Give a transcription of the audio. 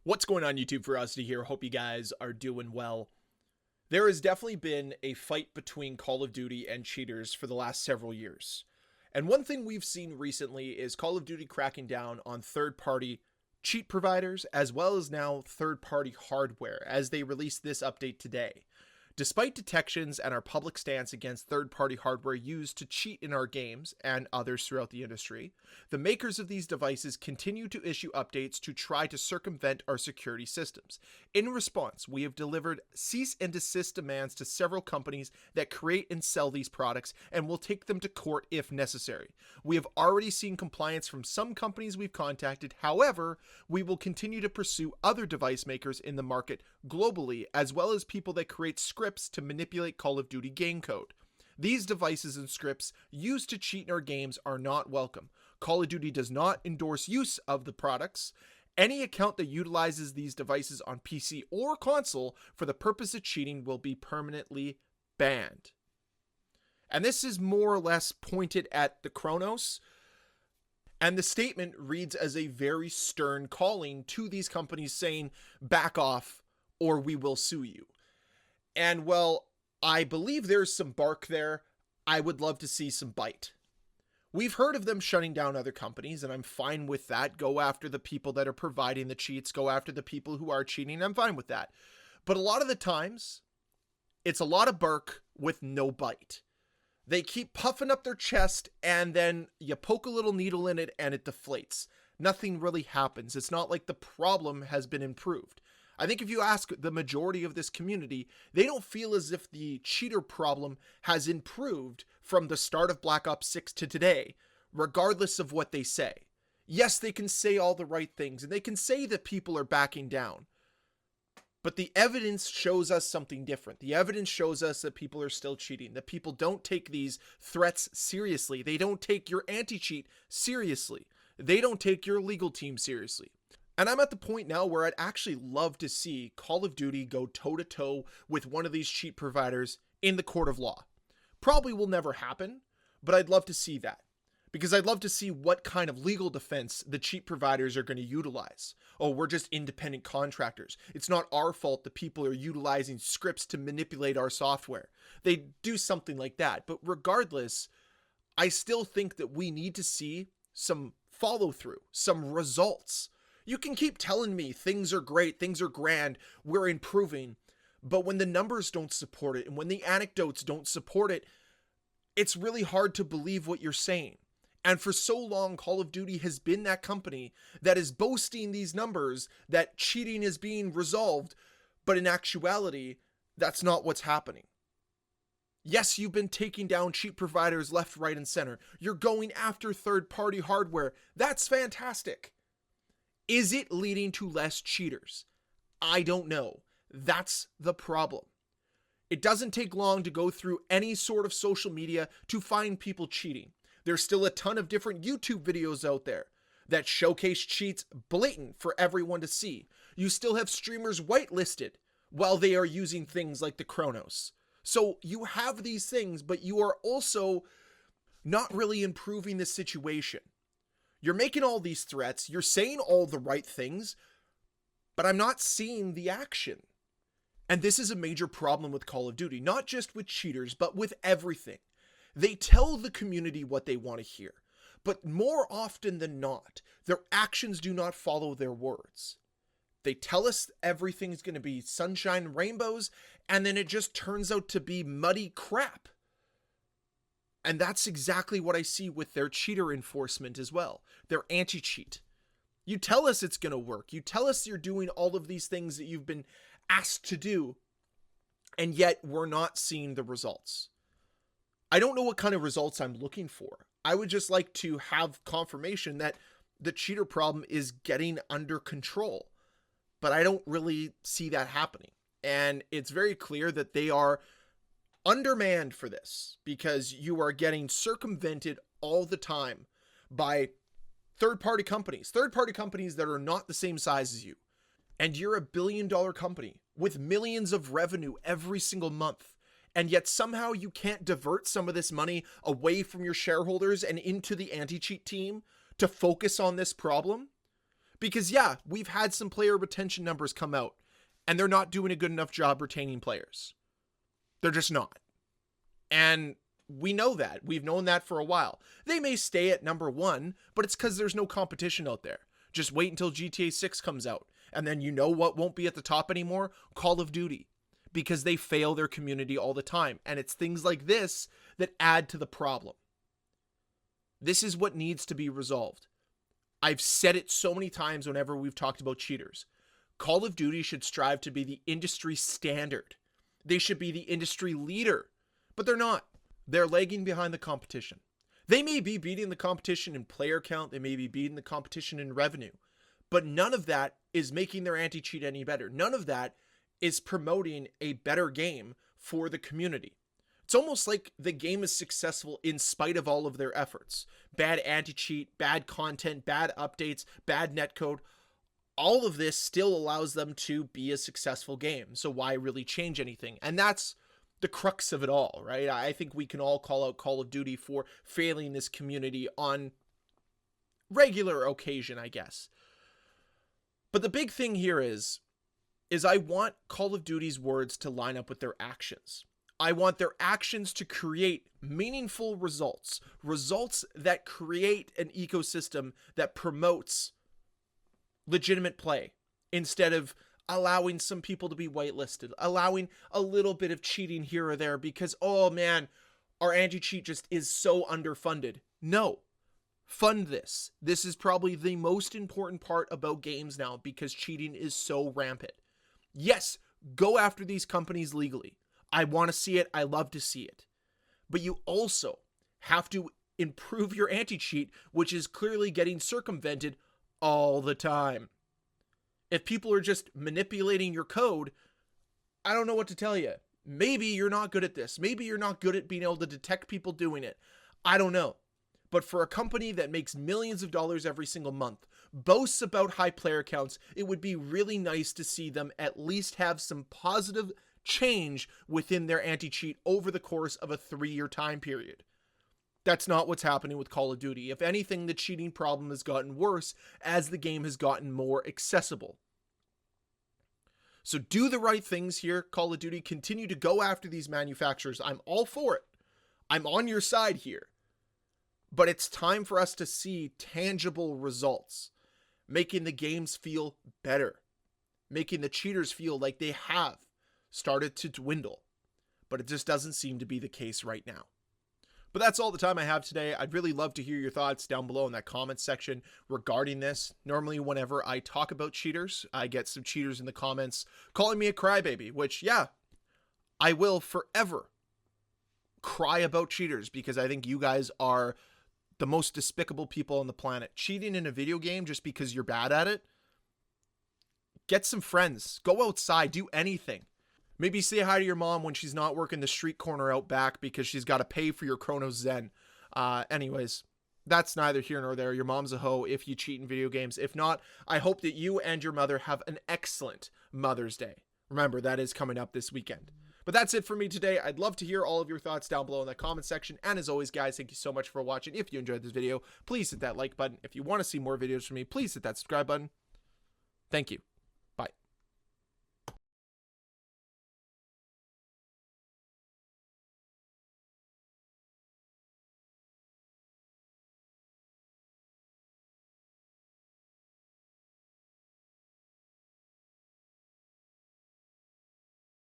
What's going on, YouTube? Ferocity here. Hope you guys are doing well. There has definitely been a fight between Call of Duty and cheaters for the last several years. And one thing we've seen recently is Call of Duty cracking down on third-party cheat providers as well as now third-party hardware as they release this update today. Despite detections and our public stance against third-party hardware used to cheat in our games and others throughout the industry, the makers of these devices continue to issue updates to try to circumvent our security systems. In response, we have delivered cease and desist demands to several companies that create and sell these products and will take them to court if necessary. We have already seen compliance from some companies we've contacted. However, we will continue to pursue other device makers in the market globally, as well as people that create scripts to manipulate Call of Duty game code. These devices and scripts used to cheat in our games are not welcome. Call of Duty does not endorse use of the products. Any account that utilizes these devices on PC or console for the purpose of cheating will be permanently banned. And this is more or less pointed at the Cronus. And the statement reads as a very stern calling to these companies saying, back off or we will sue you. And well, I believe there's some bark there. I would love to see some bite. We've heard of them shutting down other companies, and I'm fine with that. Go after the people that are providing the cheats. Go after the people who are cheating. I'm fine with that. But a lot of the times, it's a lot of bark with no bite. They keep puffing up their chest, and then you poke a little needle in it, and it deflates. Nothing really happens. It's not like the problem has been improved. I think if you ask the majority of this community, they don't feel as if the cheater problem has improved from the start of Black Ops 6 to today, regardless of what they say. Yes, they can say all the right things, and they can say that people are backing down. But the evidence shows us something different. The evidence shows us that people are still cheating, that people don't take these threats seriously. They don't take your anti-cheat seriously. They don't take your legal team seriously. And I'm at the point now where I'd actually love to see Call of Duty go toe-to-toe with one of these cheat providers in the court of law. Probably will never happen, but I'd love to see that. Because I'd love to see what kind of legal defense the cheat providers are going to utilize. Oh, we're just independent contractors. It's not our fault that people are utilizing scripts to manipulate our software. They do something like that. But regardless, I still think that we need to see some follow-through, some results. You can keep telling me things are great, things are grand, we're improving, but when the numbers don't support it and when the anecdotes don't support it, it's really hard to believe what you're saying. And for so long, Call of Duty has been that company that is boasting these numbers that cheating is being resolved, but in actuality, that's not what's happening. Yes, you've been taking down cheat providers left, right, and center. You're going after third-party hardware. That's fantastic. Is it leading to less cheaters? I don't know. That's the problem. It doesn't take long to go through any sort of social media to find people cheating. There's still a ton of different YouTube videos out there that showcase cheats blatant for everyone to see. You still have streamers whitelisted while they are using things like the Cronus. So you have these things, but you are also not really improving the situation. You're making all these threats, you're saying all the right things, but I'm not seeing the action. And this is a major problem with Call of Duty, not just with cheaters, but with everything. They tell the community what they want to hear, but more often than not, their actions do not follow their words. They tell us everything's going to be sunshine and rainbows, and then it just turns out to be muddy crap. And that's exactly what I see with their cheater enforcement as well. Their anti-cheat. You tell us it's going to work. You tell us you're doing all of these things that you've been asked to do. And yet we're not seeing the results. I don't know what kind of results I'm looking for. I would just like to have confirmation that the cheater problem is getting under control. But I don't really see that happening. And it's very clear that they are undermanned for this because you are getting circumvented all the time by third-party companies that are not the same size as you. And you're a billion-dollar company with millions of revenue every single month. And yet somehow you can't divert some of this money away from your shareholders and into the anti-cheat team to focus on this problem. Because yeah, we've had some player retention numbers come out, and they're not doing a good enough job retaining players. They're just not. And we know that. We've known that for a while. They may stay at number 1, but it's because there's no competition out there. Just wait until GTA 6 comes out. And then you know what won't be at the top anymore? Call of Duty. Because they fail their community all the time. And it's things like this that add to the problem. This is what needs to be resolved. I've said it so many times whenever we've talked about cheaters. Call of Duty should strive to be the industry standard. They should be the industry leader. But they're not. They're lagging behind the competition. They may be beating the competition in player count. They may be beating the competition in revenue. But none of that is making their anti-cheat any better. None of that is promoting a better game for the community. It's almost like the game is successful in spite of all of their efforts. Bad anti-cheat, bad content, bad updates, bad netcode. All of this still allows them to be a successful game. So why really change anything? And that's the crux of it all, right? I think we can all call out Call of Duty for failing this community on regular occasion, I guess. But the big thing here is I want Call of Duty's words to line up with their actions. I want their actions to create meaningful results. Results that create an ecosystem that promotes legitimate play instead of allowing some people to be whitelisted, allowing a little bit of cheating here or there because, oh man, our anti-cheat just is so underfunded. No, fund this. This is probably the most important part about games now because cheating is so rampant. Yes, go after these companies legally. I want to see it. I love to see it. But you also have to improve your anti-cheat, which is clearly getting circumvented all the time. If people are just manipulating your code, I don't know what to tell you. Maybe you're not good at this. Maybe you're not good at being able to detect people doing it. I don't know. But for a company that makes millions of dollars every single month, boasts about high player counts, it would be really nice to see them at least have some positive change within their anti-cheat over the course of a 3-year time period. That's not what's happening with Call of Duty. If anything, the cheating problem has gotten worse as the game has gotten more accessible. So do the right things here, Call of Duty. Continue to go after these manufacturers. I'm all for it. I'm on your side here. But it's time for us to see tangible results, making the games feel better, making the cheaters feel like they have started to dwindle. But it just doesn't seem to be the case right now. But that's all the time I have today. I'd really love to hear your thoughts down below in that comments section regarding this. Normally, whenever I talk about cheaters, I get some cheaters in the comments calling me a crybaby, which, yeah, I will forever cry about cheaters because I think you guys are the most despicable people on the planet. Cheating in a video game just because you're bad at it? Get some friends. Go outside. Do anything. Maybe say hi to your mom when she's not working the street corner out back because she's got to pay for your Chronos Zen. Anyways, that's neither here nor there. Your mom's a hoe if you cheat in video games. If not, I hope that you and your mother have an excellent Mother's Day. Remember, that is coming up this weekend. But that's it for me today. I'd love to hear all of your thoughts down below in the comment section. And as always, guys, thank you so much for watching. If you enjoyed this video, please hit that like button. If you want to see more videos from me, please hit that subscribe button. Thank you.